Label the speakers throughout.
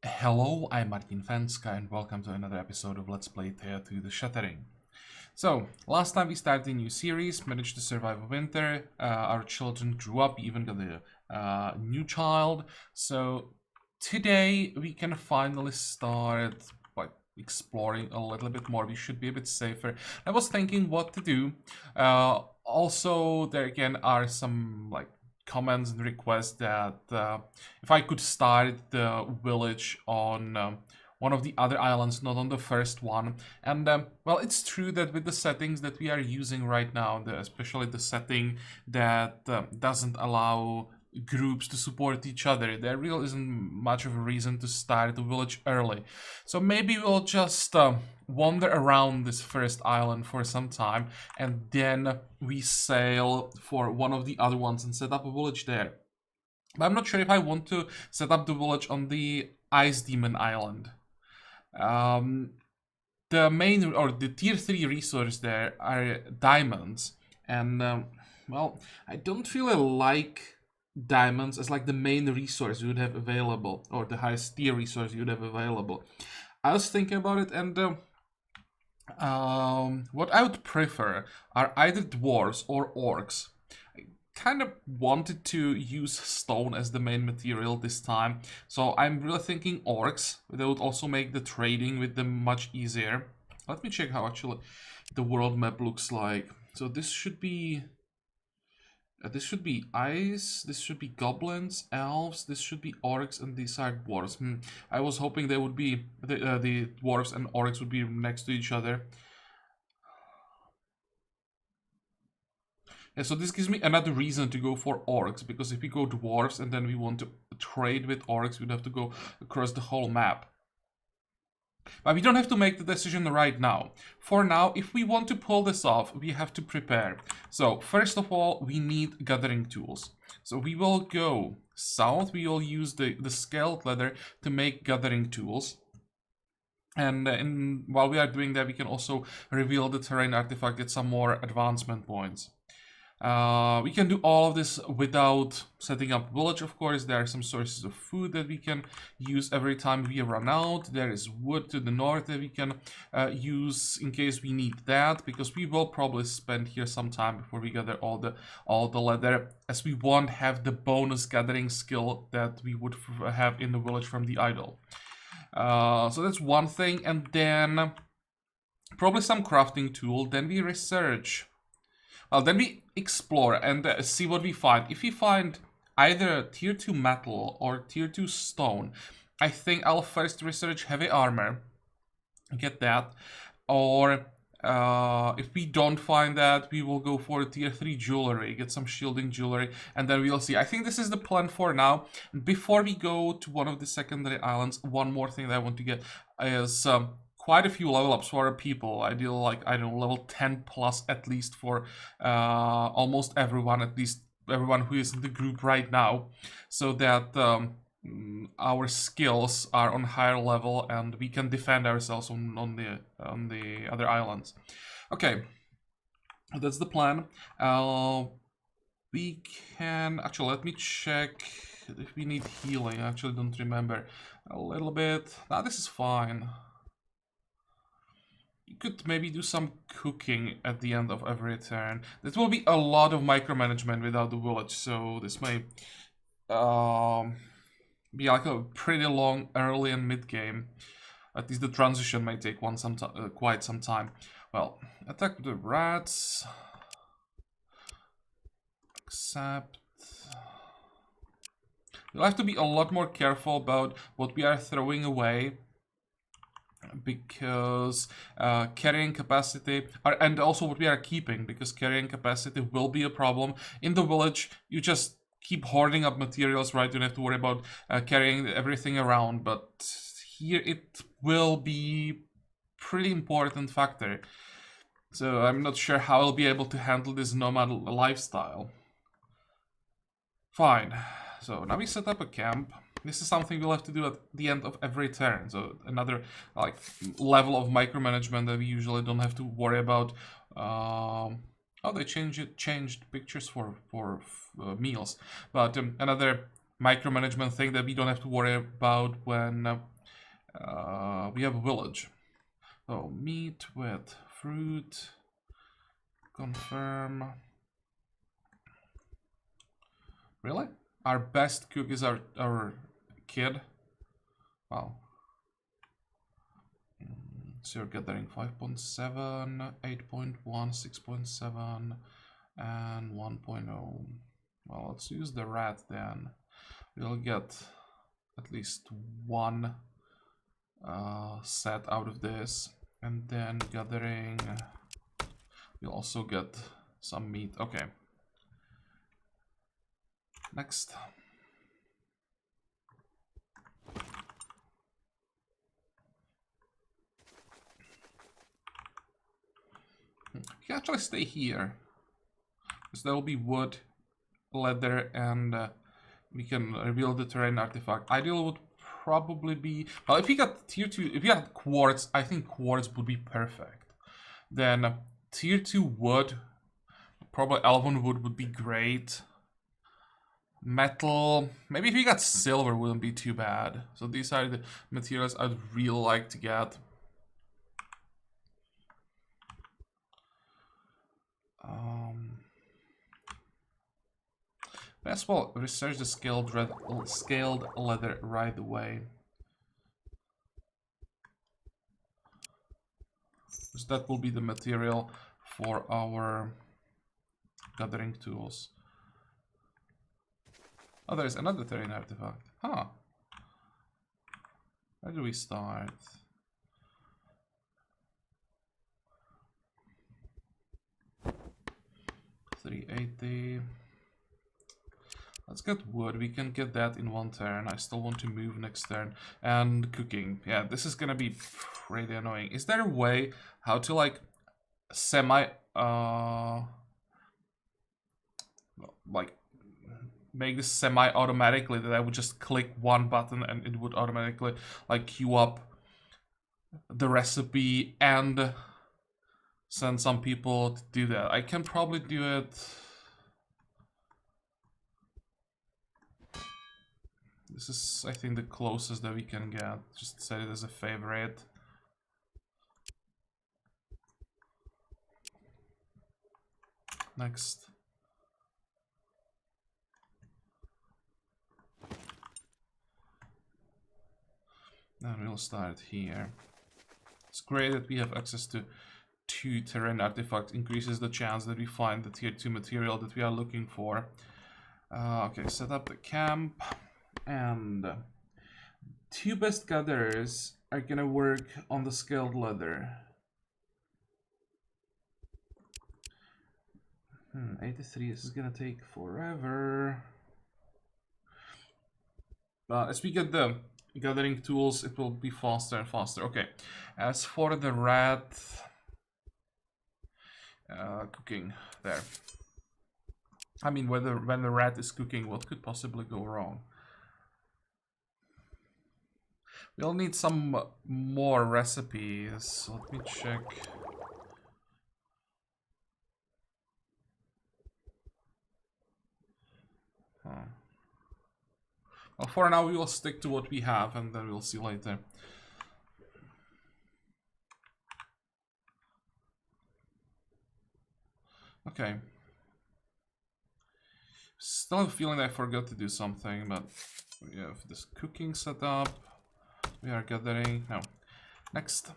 Speaker 1: Hello, I'm Martin Fencka and welcome to another episode of Let's Play Thea to the Shattering. So, last time we started a new series, managed to survive a winter, our children grew up, even got a new child, so today we can finally start exploring a little bit more. We should be a bit safer. I was thinking what to do. Also, there again are some comments and requests that if I could start the village on one of the other islands, not on the first one. And well, it's true that with the settings that we are using right now, especially the setting that doesn't allow groups to support each other, there really isn't much of a reason to start the village early. So maybe we'll just wander around this first island for some time, and then we sail for one of the other ones and set up a village there. But I'm not sure if I want to set up the village on the Ice Demon Island. The main, or the tier 3 resource there are diamonds, and well, I don't really like diamonds as like the main resource you would have available, or the highest tier resource you would have available. I was thinking about it, and what I would prefer are either dwarves or orcs. I kind of wanted to use stone as the main material this time, so I'm really thinking orcs. That would also make the trading with them much easier. Let me check how actually the world map looks like. So this should be ice, this should be goblins, elves, this should be orcs, and these are dwarves. I was hoping they would be, the dwarves and orcs would be next to each other. Yeah, so this gives me another reason to go for orcs, because if we go dwarves and then we want to trade with orcs, we'd have to go across the whole map. But we don't have to make the decision right now. For now, if we want to pull this off, we have to prepare. So first of all, we need gathering tools. So we will go south. We will use the scaled leather to make gathering tools. And while we are doing that, we can also reveal the terrain artifact, get some more advancement points. We can do all of this without setting up village, of course. There are some sources of food that we can use every time we run out. There is wood to the north that we can use in case we need that, because we will probably spend here some time before we gather all the leather, as we won't have the bonus gathering skill that we would have in the village from the idol. So that's one thing, and then probably some crafting tool. Then we research. Well, then we explore and see what we find. If we find either tier 2 metal or tier 2 stone, I think I'll first research heavy armor, get that. Or if we don't find that, we will go for tier 3 jewelry, get some shielding jewelry, and then we'll see. I think this is the plan for now. Before we go to one of the secondary islands, one more thing that I want to get is quite a few level ups for our people. Ideal, like, I don't know, level 10 plus at least for almost everyone, at least everyone who is in the group right now, so that our skills are on higher level and we can defend ourselves on the other islands. Okay, that's the plan. We can actually, let me check if we need healing. I actually don't remember. A little bit. Now this is fine. You could maybe do some cooking at the end of every turn. That will be a lot of micromanagement without the village, so this may be like a pretty long early and mid game. At least the transition may take quite some time. Well, attack the rats. Accept. We'll have to be a lot more careful about what we are throwing away, because carrying capacity, and also what we are keeping, because carrying capacity will be a problem. In the village, you just keep hoarding up materials, right? You don't have to worry about carrying everything around, but here it will be pretty important factor. So I'm not sure how I'll be able to handle this nomad lifestyle. Fine. So now we set up a camp. This is something we'll have to do at the end of every turn. So another like level of micromanagement that we usually don't have to worry about. Oh, they changed pictures for meals, but another micromanagement thing that we don't have to worry about when We have a village. So meat with fruit. Confirm. Really? Our best cook is our kid? Wow. So you're gathering 5.7, 8.1, 6.7, and 1.0. Well, let's use the rat then. We'll get at least one set out of this. And then gathering, we'll also get some meat. Okay. Next. You can actually stay here. Because there will be wood, leather, and we can reveal the terrain artifact. Ideal would probably be... Well, if we got tier 2, if we had quartz, I think quartz would be perfect. Then tier 2 wood, probably elven wood would be great. Metal, maybe if we got silver wouldn't be too bad. So these are the materials I'd really like to get. Best well research the scaled leather right away. Because that will be the material for our gathering tools. Oh, there's another terrain artifact. Huh. Where do we start? $380. Let's get wood. We can get that in one turn. I still want to move next turn. And cooking. Yeah, this is gonna be pretty annoying. Is there a way how to like like make this semi-automatically, that I would just click one button and it would automatically like queue up the recipe and send some people to do that? I can probably do it. This is, I think, the closest that we can get. Just set it as a favorite. Next. And we'll start here. It's great that we have access to 2 terrain artifacts. Increases the chance that we find the tier 2 material that we are looking for. Okay, set up the camp. And 2 best gatherers are gonna work on the scaled leather. 83, this is gonna take forever. As we get the gathering tools, it will be faster and faster. Okay, as for the rat, cooking there. I mean, when the rat is cooking, what could possibly go wrong? We'll need some more recipes. Let me check. Well, for now we will stick to what we have and then we'll see later. Okay. Still have a feeling I forgot to do something, but we have this cooking set up. We are gathering. No. Next.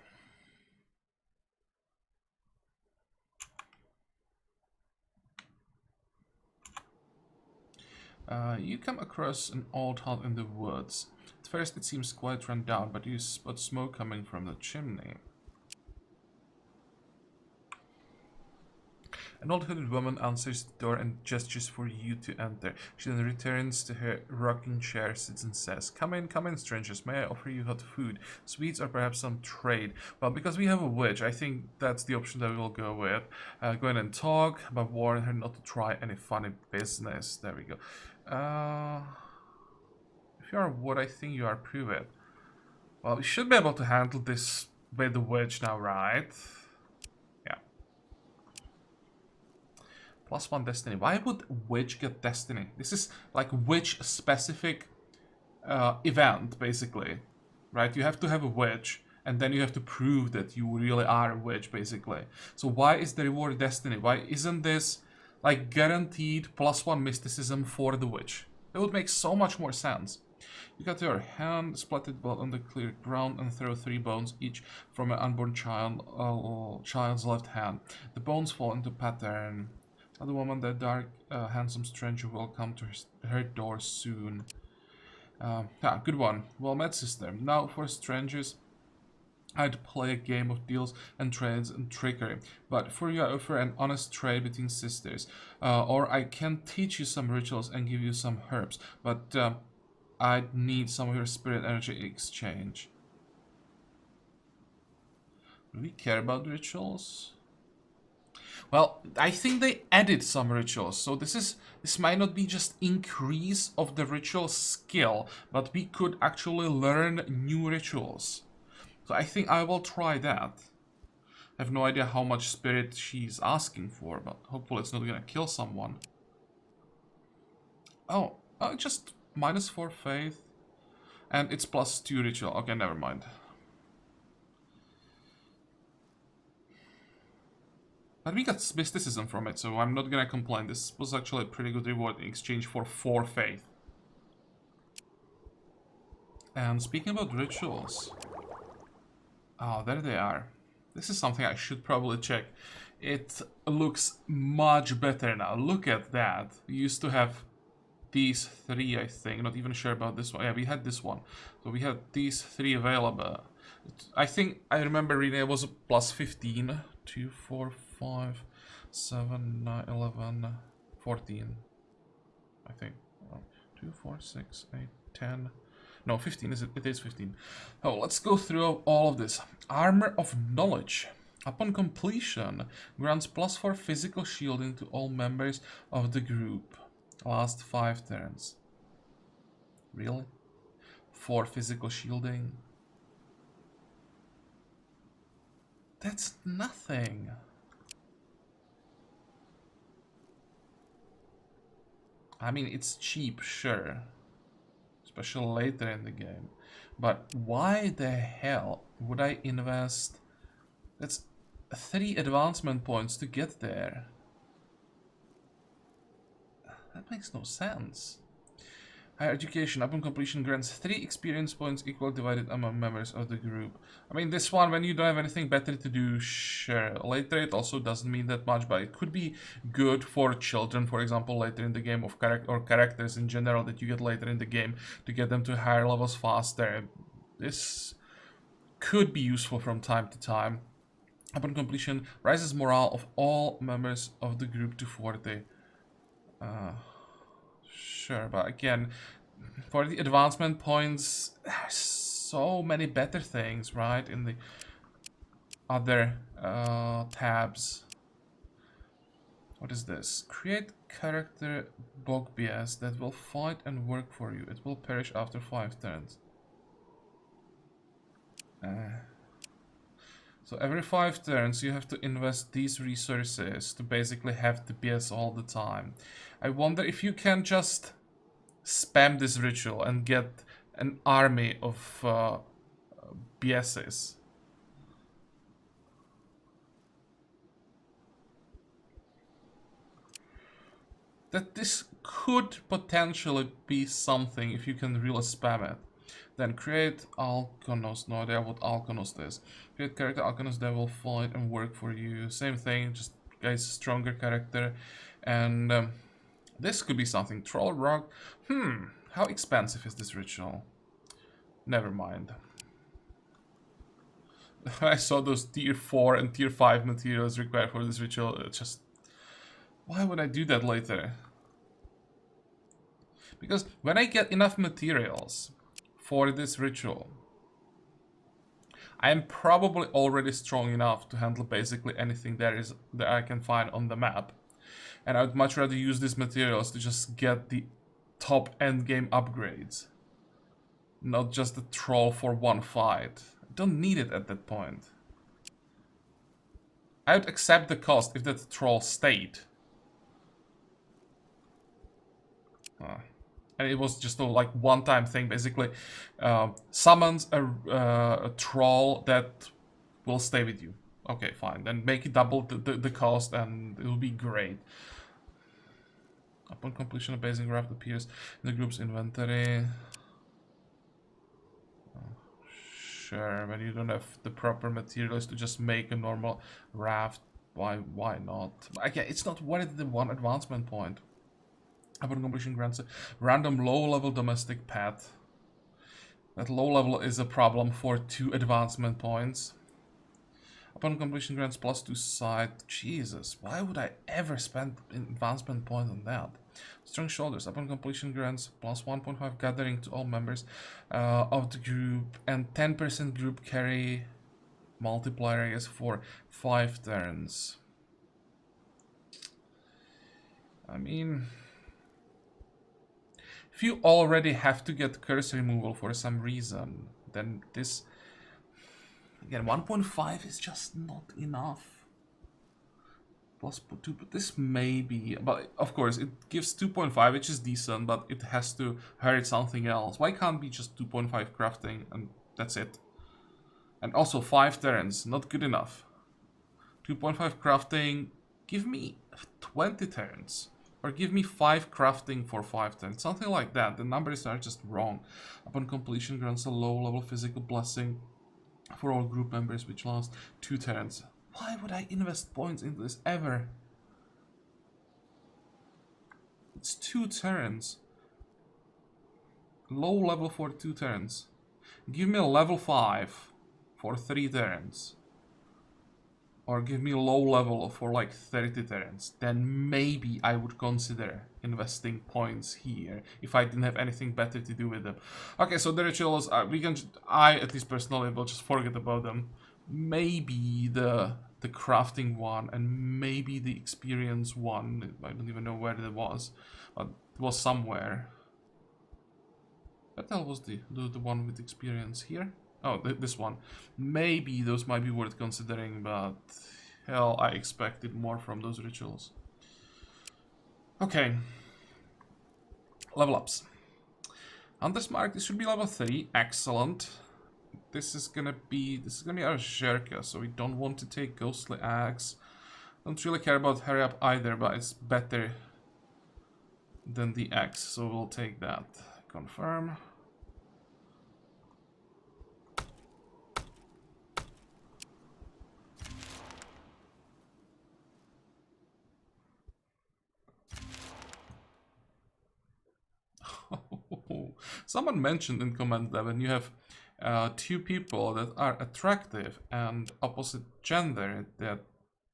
Speaker 1: You come across an old hut in the woods. At first it seems quite run down, but you spot smoke coming from the chimney. An old hooded woman answers the door and gestures for you to enter. She then returns to her rocking chair, sits and says, come in, strangers. May I offer you hot food, sweets, or perhaps some trade? Well, because we have a witch, I think that's the option that we will go with. Go in and talk, but warn her not to try any funny business. There we go. If you are wood, I think you are prove-it. Well, we should be able to handle this with the witch now, right? +1 destiny. Why would witch get destiny? This is like witch specific event, basically. right? You have to have a witch, and then you have to prove that you really are a witch, basically. So why is the reward destiny? Why isn't this like guaranteed +1 mysticism for the witch? It would make so much more sense. You got your hand, split it both on the clear ground, and throw 3 bones each from an unborn child's left hand. The bones fall into pattern. Tell the woman that dark, handsome stranger will come to her door soon. Good one. Well met, sister. Now for strangers, I'd play a game of deals and trades and trickery, but for you I offer an honest trade between sisters. Or I can teach you some rituals and give you some herbs, but I'd need some of your spirit energy exchange. Do we care about rituals? Well, I think they added some rituals, so this might not be just increase of the ritual skill, but we could actually learn new rituals. So I think I will try that. I have no idea how much spirit she's asking for, but hopefully it's not gonna kill someone. Oh, just -4 faith. And it's +2 ritual. Okay, never mind. But we got mysticism from it, so I'm not gonna complain. This was actually a pretty good reward in exchange for 4 faith. And speaking about rituals... Oh, there they are. This is something I should probably check. It looks much better now. Look at that. We used to have these 3, I think. Not even sure about this one. Yeah, we had this one. So we had these 3 available. I think I remember reading it was a +15. 2, 4, 5, 7, 9, 11, 14. I think. 2, 4, 6, 8, 10. No, 15 is it? It is 15. Oh, let's go through all of this. Armor of Knowledge. Upon completion, grants +4 physical shielding to all members of the group. Last 5 turns. Really? 4 physical shielding? That's nothing. I mean, it's cheap, sure. Especially later in the game. But why the hell would I invest... That's 3 advancement points to get there. That makes no sense. Higher education, upon completion, grants 3 experience points equal divided among members of the group. I mean, this one, when you don't have anything better to do, sure. Later, it also doesn't mean that much, but it could be good for children, for example, later in the game, of or characters in general that you get later in the game, to get them to higher levels faster. This could be useful from time to time. Upon completion, rises morale of all members of the group to 40. Sure, but again, for the advancement points, there's so many better things, right, in the other tabs. What is this? Create character Bogbias that will fight and work for you. It will perish after 5 turns. So every 5 turns you have to invest these resources to basically have the BS all the time. I wonder if you can just spam this ritual and get an army of BSs. That this could potentially be something if you can really spam it. Then create Alkonos. No idea what Alkonos is. Create character Alkonos that will fight and work for you. Same thing, just guys, stronger character. And this could be something. Troll Rock. How expensive is this ritual? Never mind. I saw those tier 4 and tier 5 materials required for this ritual. It's just... Why would I do that later? Because when I get enough materials for this ritual, I am probably already strong enough to handle basically anything that I can find on the map. And I would much rather use these materials to just get the top endgame upgrades. Not just the troll for one fight. I don't need it at that point. I would accept the cost if that troll stayed. And it was just a like one-time thing, basically. Summons a troll that will stay with you. Okay, fine. Then make it double the cost and it will be great. Upon completion, a basic raft appears in the group's inventory. Sure, when you don't have the proper materials to just make a normal raft, why not? Okay, it's not worth the 1 advancement point. Upon completion grants a random low-level domestic pet. That low level is a problem for 2 advancement points. Upon completion grants +2 sight. Jesus, why would I ever spend an advancement point on that? Strong shoulders. Upon completion grants +1.5 gathering to all members of the group and 10% group carry multiplier, I guess, for 5 turns. I mean, if you already have to get curse removal for some reason, then this... Again, 1.5 is just not enough. +2, but this may be... But, of course, it gives 2.5, which is decent, but it has to hurt something else. Why can't be just 2.5 crafting, and that's it? And also 5 turns, not good enough. 2.5 crafting, give me 20 turns. Or give me 5 crafting for 5 turns, something like that. The numbers are just wrong. Upon completion grants a low-level physical blessing for all group members, which lasts 2 turns. Why would I invest points into this ever? It's 2 turns. Low level for 2 turns. Give me a level 5 for 3 turns. Or give me a low level for like 30 turns. Then maybe I would consider investing points here if I didn't have anything better to do with them. Okay, so the rituals, I at least personally will just forget about them. Maybe the crafting one and maybe the experience one. I don't even know where it was, but it was somewhere. What the hell was the one with experience here? Oh, this one. Maybe those might be worth considering, but hell, I expected more from those rituals. Okay. Level ups. Hunter's Mark, this should be level 3. Excellent. This is gonna be our Zherka, so we don't want to take Ghostly Axe. Don't really care about Hurry Up either, but it's better than the Axe, so we'll take that. Confirm. Someone mentioned in comment that when you have 2 people that are attractive and opposite gender, that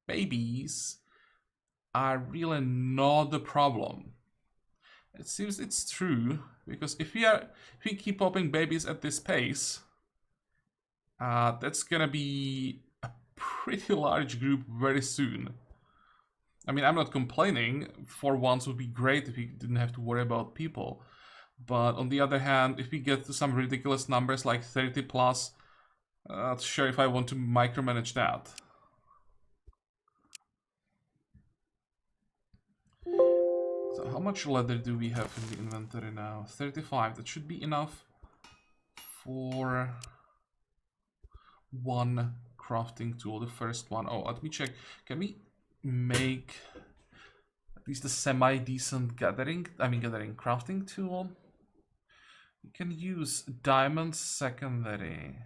Speaker 1: babies are really not the problem. It seems it's true, because if we keep popping babies at this pace, that's gonna be a pretty large group very soon. I mean, I'm not complaining. For once, it would be great if we didn't have to worry about people. But on the other hand, if we get to some ridiculous numbers like 30 plus, not sure if I want to micromanage that. So how much leather do we have in the inventory now? 35. That should be enough for 1 crafting tool, the first one. Oh, let me check. Can we make at least a semi-decent gathering crafting tool? You can use diamond secondary.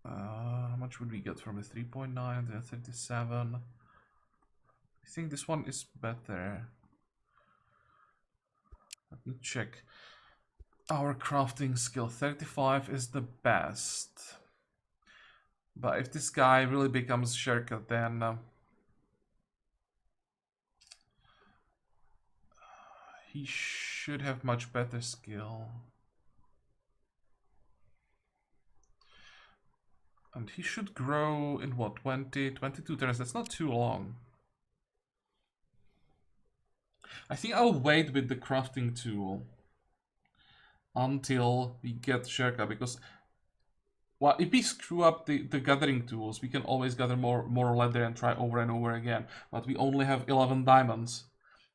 Speaker 1: How much would we get from a 3.9 to 37? I think this one is better. Let me check. Our crafting skill 35 is the best. But if this guy really becomes Zherka, then he should have much better skill. And he should grow in what, 22 turns? That's not too long. I think I'll wait with the crafting tool until we get Zherka, because, well, if we screw up the gathering tools, we can always gather more leather and try over and over again. But we only have 11 diamonds.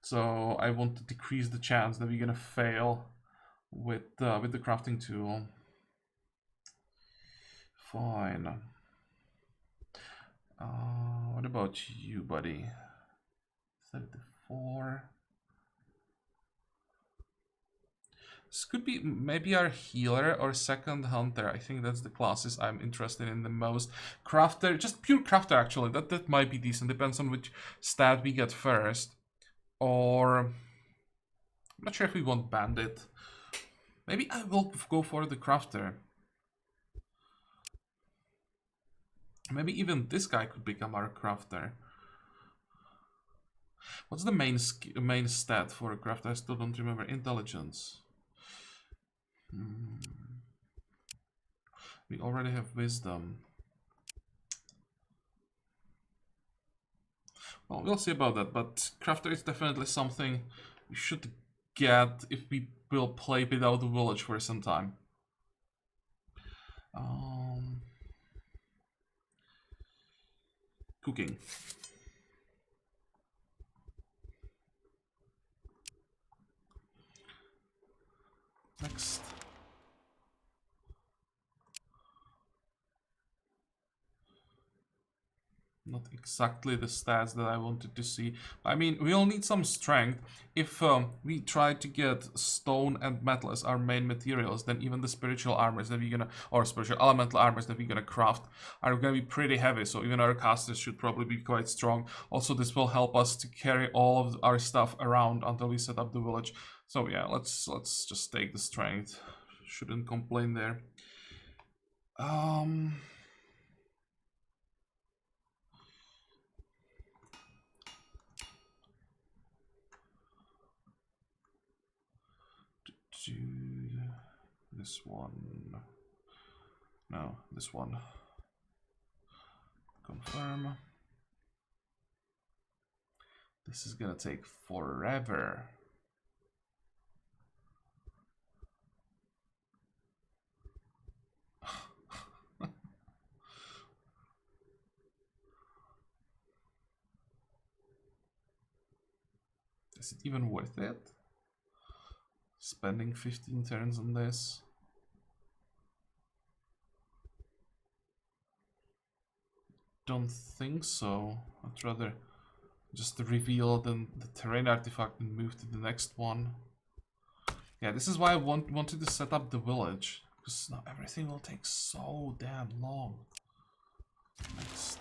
Speaker 1: So I want to decrease the chance that we're gonna fail with the crafting tool. Fine. What about you, buddy? 34. This could be maybe our healer or second hunter. I think that's the classes I'm interested in the most. Crafter, just pure crafter actually. That might be decent. Depends on which stat we get first. Or I'm not sure if we want bandit. Maybe I will go for the crafter. Maybe even this guy could become our crafter. What's the main stat for a crafter? I still don't remember. Intelligence. We already have wisdom. Well, we'll see about that, but crafter is definitely something we should get if we will play without the village for some time. Cooking. Next. Not exactly the stats that I wanted to see. I mean, we'll need some strength. If we try to get stone and metal as our main materials, then even the spiritual armors that we're gonna, or spiritual elemental armors that we're gonna craft are gonna be pretty heavy. So even our casters should probably be quite strong. Also, this will help us to carry all of our stuff around until we set up the village. So yeah, let's just take the strength. Shouldn't complain there. This one. No, this one. Confirm. This is gonna take forever. Is it even worth it? Spending 15 turns on this? Don't think so. I'd rather just reveal the terrain artifact and move to the next one. Yeah, this is why I wanted to set up the village, because now everything will take so damn long. Next.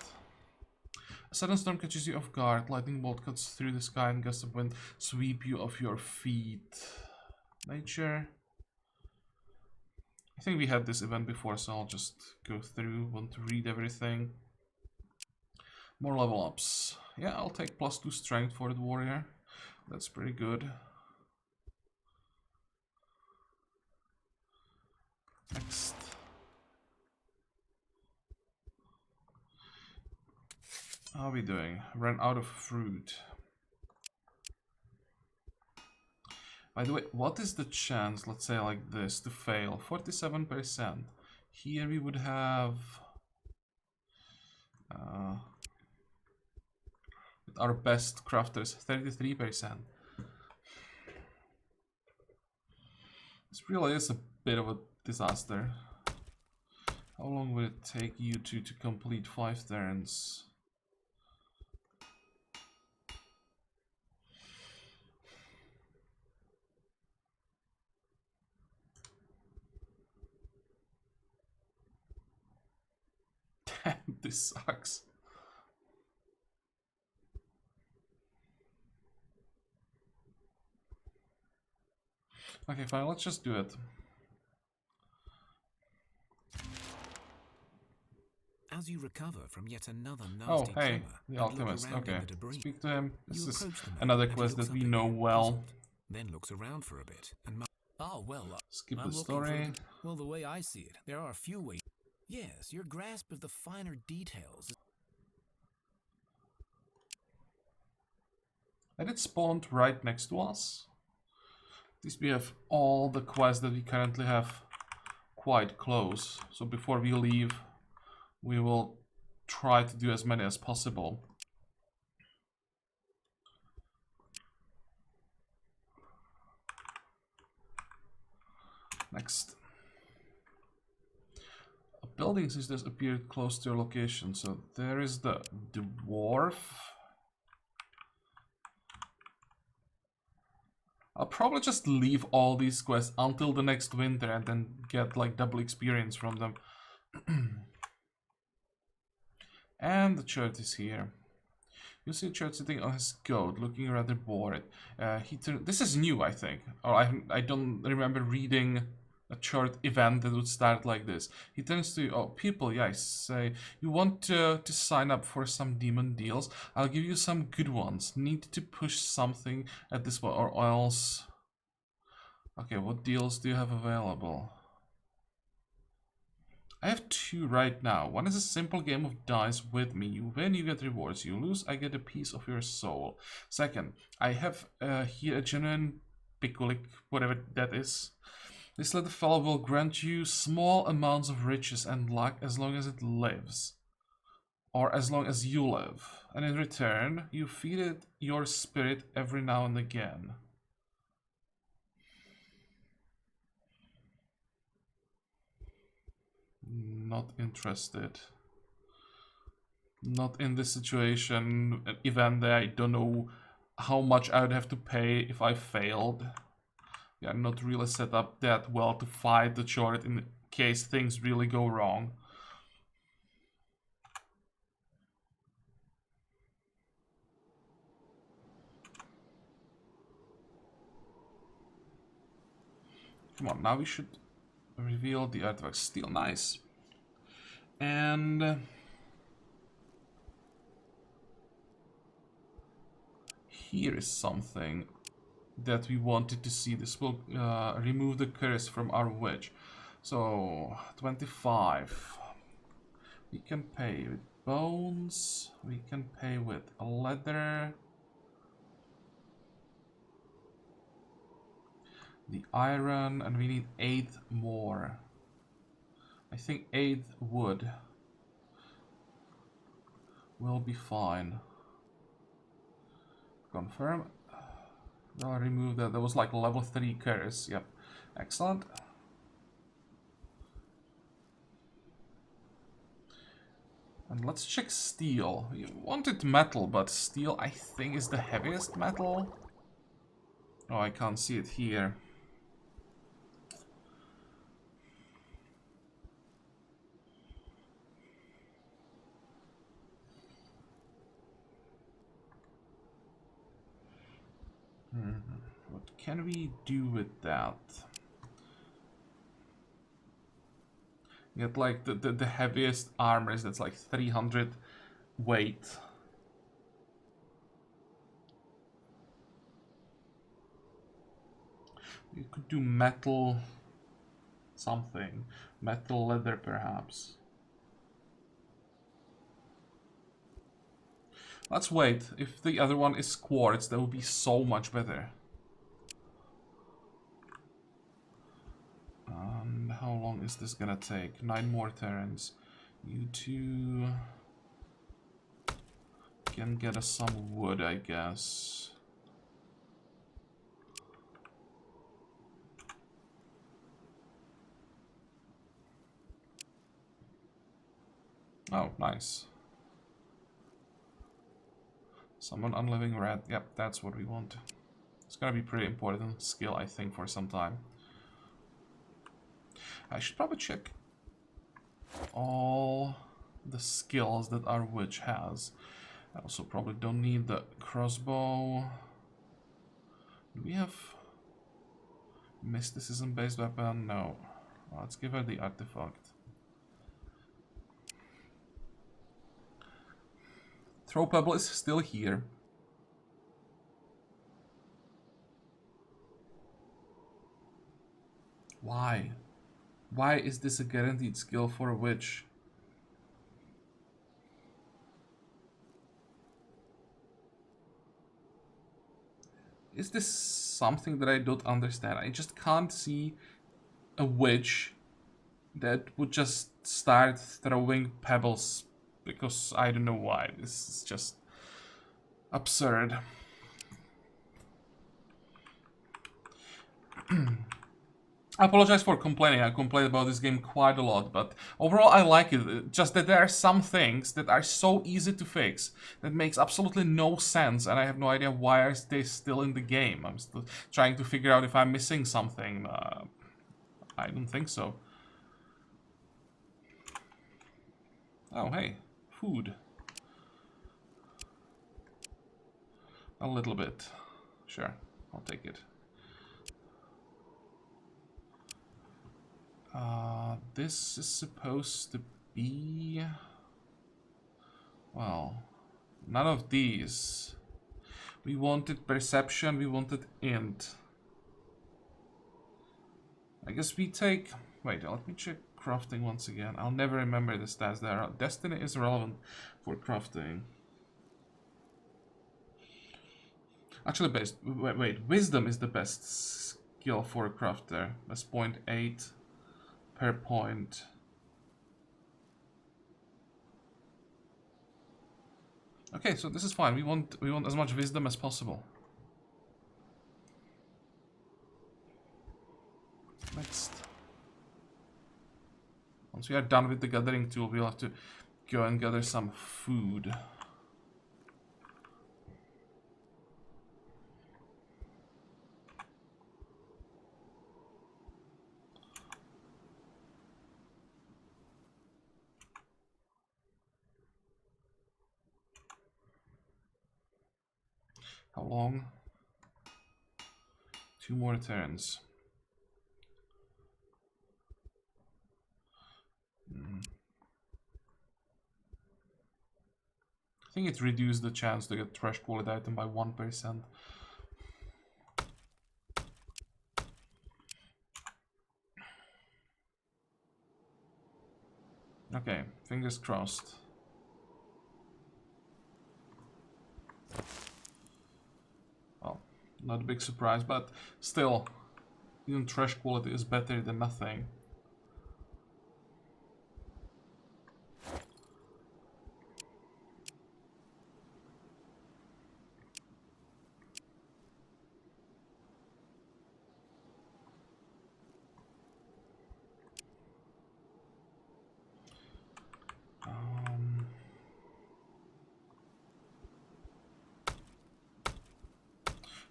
Speaker 1: A sudden storm catches you off guard. Lightning bolt cuts through the sky and gusts of wind sweep you off your feet. Nature. I think we had this event before, so I'll just go through. Want to read everything. More level ups. Yeah, I'll take +2 strength for the warrior. That's pretty good. Next. How are we doing? Ran out of fruit. By the way, what is the chance, let's say like this, to fail? 47%. Here we would have... with our best crafters, 33%. This really is a bit of a disaster. How long will it take you two to complete 5 turns? Damn, this sucks. Okay, fine, let's just do it.
Speaker 2: As you recover from yet another nasty
Speaker 1: hey, the alchemist. Okay, speak to him. This is another quest that we know well.
Speaker 2: Then looks around for a bit and
Speaker 1: skip the story.
Speaker 2: Well, the way I see it, there are a few ways. Yes, your grasp of the finer details.
Speaker 1: And it spawned right next to us. At least we have all the quests that we currently have quite close. So before we leave, we will try to do as many as possible. Next. A building sisters appeared close to your location. So there is the dwarf. I'll probably just leave all these quests until the next winter and then get like double experience from them. And the church is here. You see a church sitting on his goat, looking rather bored. This is new, I think. Or I don't remember reading a church event that would start like this. He turns to people, yeah, say, you want to sign up for some demon deals? I'll give you some good ones. Need to push something at this point or else. Okay, what deals do you have available? I have 2 right now. One is a simple game of dice with me. You win, you get rewards. You lose, I get a piece of your soul. Second, I have here a genuine pickle, whatever that is. This little fellow will grant you small amounts of riches and luck as long as it lives. Or as long as you live. And in return, you feed it your spirit every now and again. Not interested. Not in this situation. Even there, I don't know how much I would have to pay if I failed. Yeah, not really set up that well to fight the chart in case things really go wrong. Come on, now we should reveal the artifact. Still nice. And here is something that we wanted to see. This will remove the curse from our witch. So 25. We can pay with bones. We can pay with leather. The iron, and we need 8 more. I think 8 wood will be fine. Confirm. I'll remove that. That was like level 3 curse. Yep. Excellent. And let's check steel. You wanted metal, but steel I think is the heaviest metal. Oh, I can't see it here. What can we do with that? Get like the heaviest armors, that's like 300 weight. You could do metal something. Metal leather perhaps. Let's wait. If the other one is quartz, that would be so much better. And how long is this gonna take? 9 more turns. You two can get us some wood, I guess. Oh, nice. Summon unliving rat. Yep, that's what we want. It's gonna be pretty important skill, I think, for some time. I should probably check all the skills that our witch has. I also probably don't need the crossbow. Do we have mysticism based weapon? No. Let's give her the artifact. Throw pebble is still here. Why? Why is this a guaranteed skill for a witch? Is this something that I don't understand? I just can't see a witch that would just start throwing pebbles because I don't know why. This is just absurd. I apologize for complaining. I complain about this game quite a lot, but overall I like it. Just that there are some things that are so easy to fix that makes absolutely no sense, and I have no idea why are they still in the game. I'm still trying to figure out if I'm missing something. I don't think so. Oh, hey, food. A little bit. Sure, I'll take it. This is supposed to be... Well, none of these. We wanted perception, we wanted int. I guess we take... Wait, let me check crafting once again. I'll never remember the stats there. Destiny is relevant for crafting. Actually, wait, wisdom is the best skill for a crafter. That's 0.8 per point. Okay, so this is fine. We want as much wisdom as possible. Next. Once we are done with the gathering tool, we'll have to go and gather some food. How long? 2 more turns. I think it reduced the chance to get trash quality item by 1%. Okay, fingers crossed. Well, not a big surprise, but still, even trash quality is better than nothing.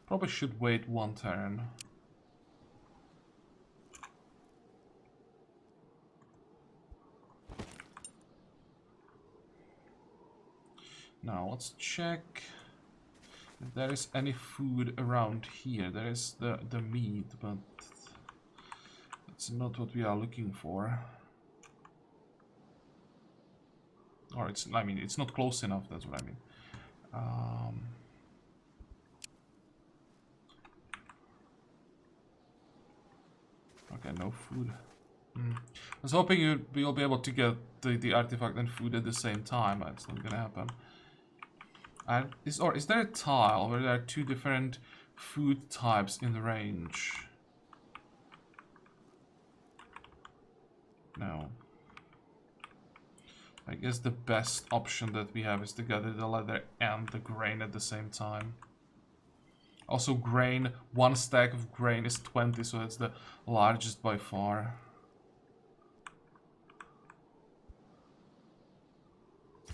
Speaker 1: Probably should wait 1 turn. Now let's check if there is any food around here. There is the meat, but it's not what we are looking for. Or I mean, it's not close enough, that's what I mean. Okay, no food. I was hoping we'll be able to get the artifact and food at the same time, but it's not gonna happen. Is there a tile where there are 2 different food types in the range? No. I guess the best option that we have is to gather the leather and the grain at the same time. Also grain, 1 stack of grain is 20, so that's the largest by far.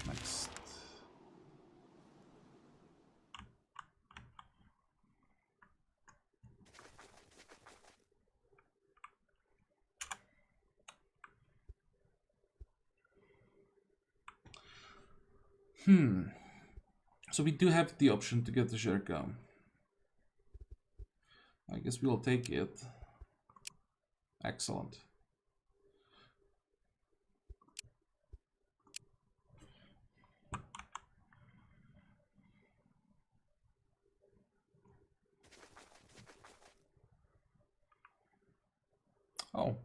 Speaker 1: Next. So we do have the option to get the Zherka. I guess we'll take it. Excellent. Oh.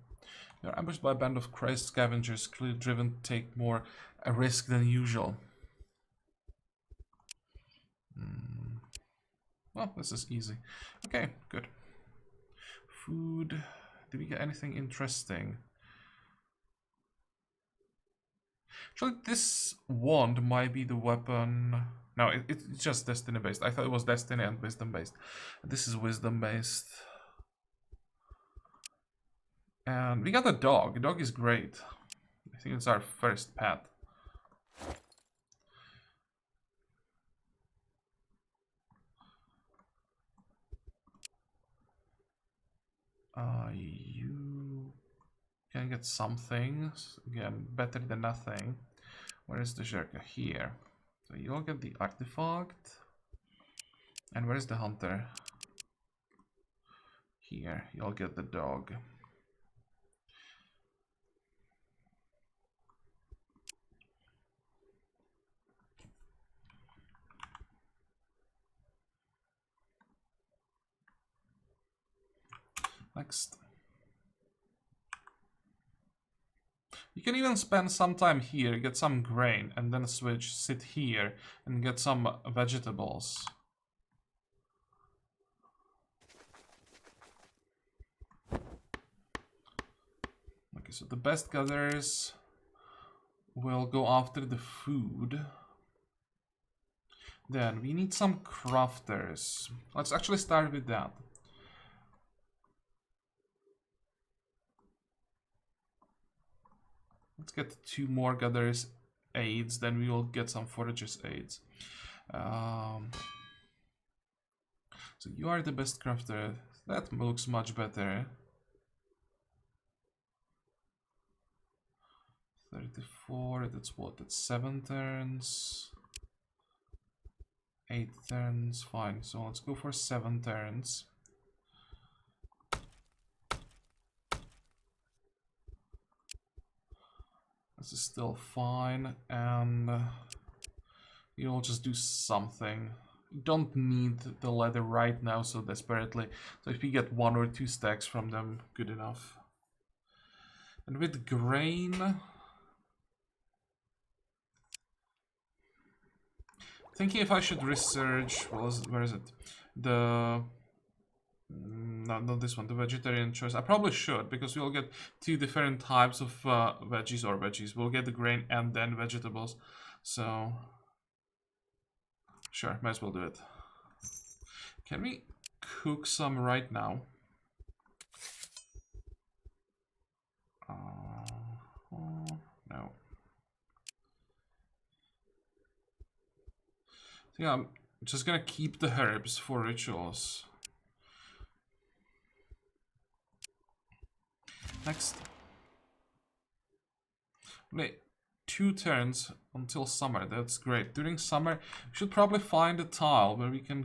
Speaker 1: You're ambushed by a band of crazed scavengers, clearly driven to take more a risk than usual. Well, this is easy. Okay, good. Food. Did we get anything interesting? Actually, this wand might be the weapon. No, it's just destiny based. I thought it was destiny and wisdom based. This is wisdom based. And we got a dog. A dog is great. I think it's our first pet. You can get some things. Again, better than nothing. Where is the Zherka? Here. So you'll get the artifact. And where's the hunter? Here. You'll get the dog. Next. You can even spend some time here, get some grain, and then switch, sit here, and get some vegetables. Okay, so the best gatherers will go after the food. Then we need some crafters. Let's actually start with that. Let's get 2 more gatherers aids, then we will get some foragers aids. So you are the best crafter. That looks much better. 34, that's what? That's 7 turns. 8 turns, fine. So let's go for 7 turns. This is still fine, and you'll just do something. You don't need the leather right now so desperately. So if we get 1 or 2 stacks from them, good enough. And with grain, thinking if I should research, where is it? The no, not this one, the vegetarian choice. I probably should, because we'll get 2 different types of veggies. We'll get the grain and then vegetables. So, sure, might as well do it. Can we cook some right now? No. Yeah, I'm just gonna keep the herbs for rituals. Next. Wait, 2 turns until summer. That's great. During summer, we should probably find a tile where we can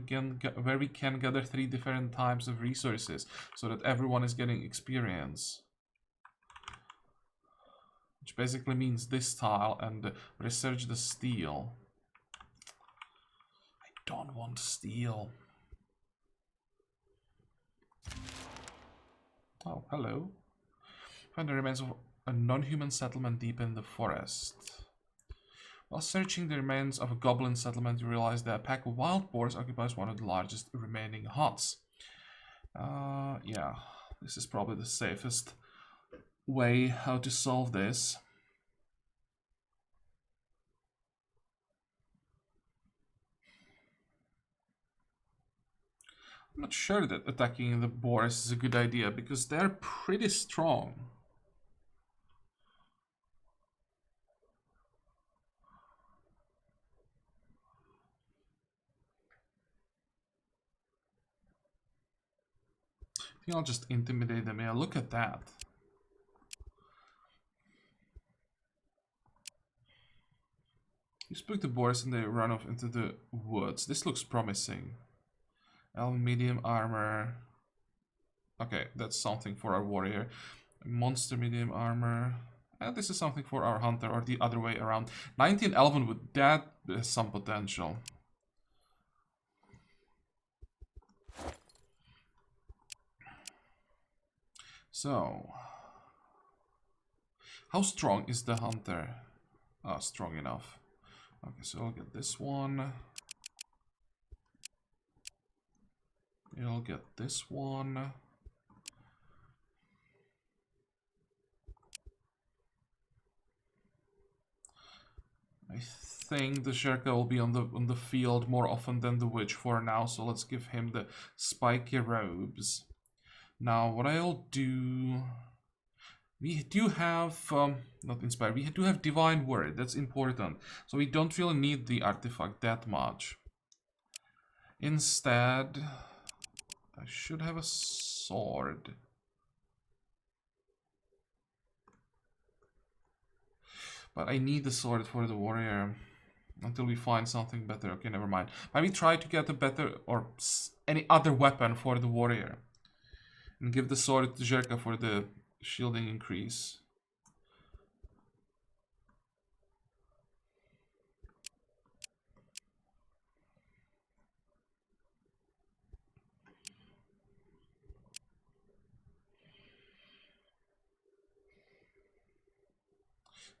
Speaker 1: gather 3 different types of resources, so that everyone is getting experience. Which basically means this tile and research the steel. I don't want steel. Oh, hello. Find the remains of a non-human settlement deep in the forest. While searching the remains of a goblin settlement, you realize that a pack of wild boars occupies one of the largest remaining huts. Yeah, this is probably the safest way how to solve this. I'm not sure that attacking the boars is a good idea, because they're pretty strong. I think I'll just intimidate them. Yeah, look at that. You spook the boars and they run off into the woods. This looks promising. Elven medium armor. Okay, that's something for our warrior. Monster medium armor. And this is something for our hunter, or the other way around. 19 elven wood, that has some potential. So, how strong is the hunter? Oh, strong enough. Okay, so I'll get this one. You'll get this one. I think the Zherka will be on the field more often than the witch for now, so let's give him the spiky robes. Now, what I'll do We do have, not inspired, we do have divine word, that's important. So we don't really need the artifact that much. Instead, I should have a sword. But I need the sword for the warrior. Until we find something better. Okay, never mind. Maybe try to get a better, or any other weapon for the warrior. And give the sword to Jerka for the shielding increase.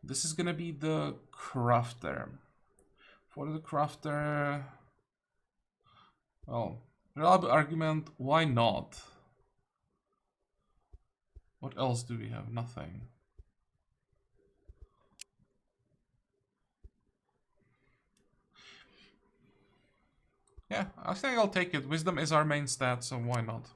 Speaker 1: This is gonna be the crafter. For the crafter... Well, reliable argument, why not? What else do we have? Nothing. Yeah, I think I'll take it. Wisdom is our main stat, so why not?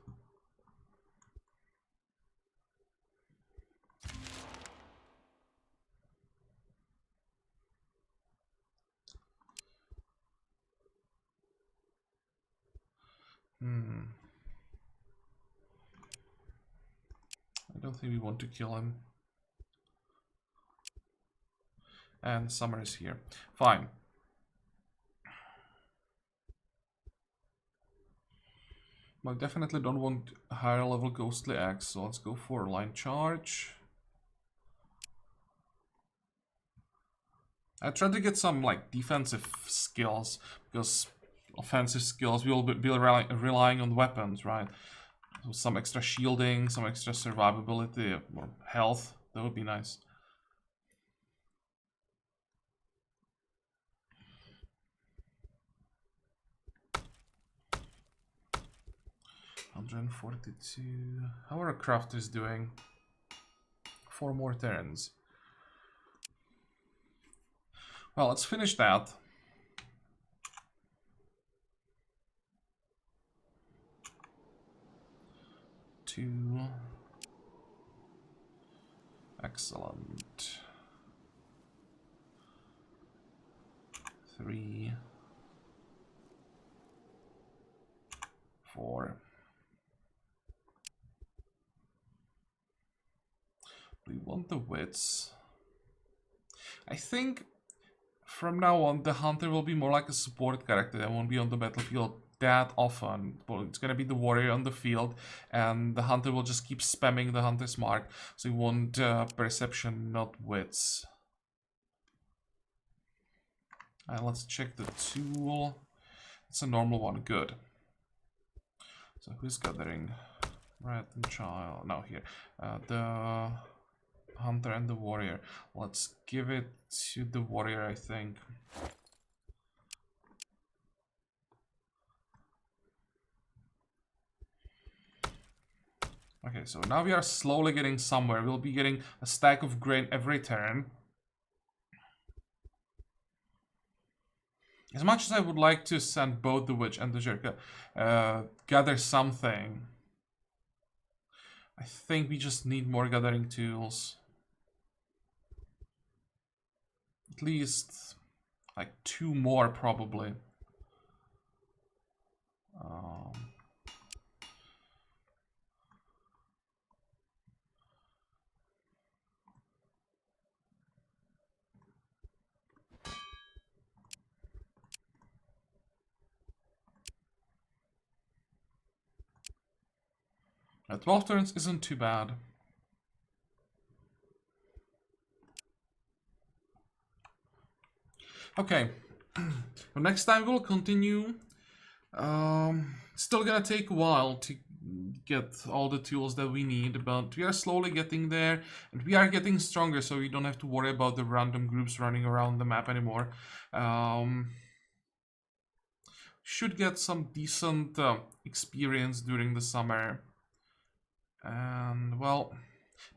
Speaker 1: I don't think we want to kill him. And Summer is here. Fine. I definitely don't want higher level ghostly axe, so let's go for line charge. I tried to get some like defensive skills, because offensive skills we will be relying on weapons, right? So some extra shielding, some extra survivability or health, that would be nice. $142. How are our crafters doing? 4 more turns. Well, let's finish that. Two. Excellent. 3. 4. We want the wits. I think from now on the hunter will be more like a support character. They won't be on the battlefield that often. Well, it's gonna be the warrior on the field, and the hunter will just keep spamming the hunter's mark. So you want perception, not wits. And let's check the tool. It's a normal one. Good. So who's gathering? Rat and child. No, here. The hunter and the warrior. Let's give it to the warrior, I think. Okay, so now we are slowly getting somewhere. We'll be getting a stack of grain every turn. As much as I would like to send both the witch and the Jerka, gather something, I think we just need more gathering tools. At least like 2 more probably. At 12 turns isn't too bad. Okay, well, next time we'll continue. Still gonna take a while to get all the tools that we need, but we are slowly getting there, and we are getting stronger, so we don't have to worry about the random groups running around the map anymore. Should get some decent experience during the summer. And, well,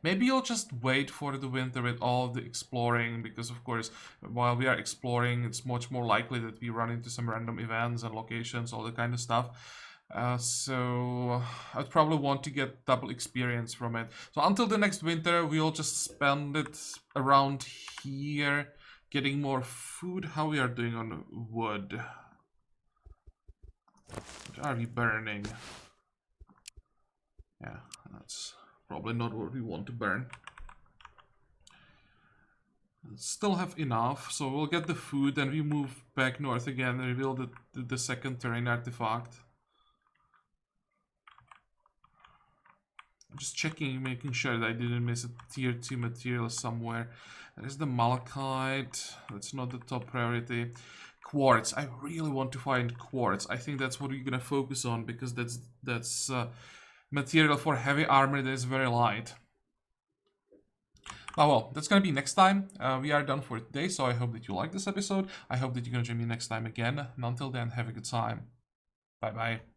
Speaker 1: maybe I'll just wait for the winter with all the exploring, because of course, while we are exploring, it's much more likely that we run into some random events and locations, all that kind of stuff. So I'd probably want to get double experience from it. So until the next winter, we'll just spend it around here, getting more food. How we are doing on wood? What are we burning? Yeah, that's probably not what we want to burn. Still have enough, so we'll get the food, then we move back north again and reveal the second terrain artifact. I'm just checking, making sure that I didn't miss a tier 2 material somewhere. There's the malachite, that's not the top priority. Quartz, I really want to find quartz. I think that's what we're gonna focus on, because that's material for heavy armor that is very light. Oh well, that's gonna be next time. We are done for today, so I hope that you liked this episode. I hope that you're gonna join me next time again. And until then, have a good time. Bye bye.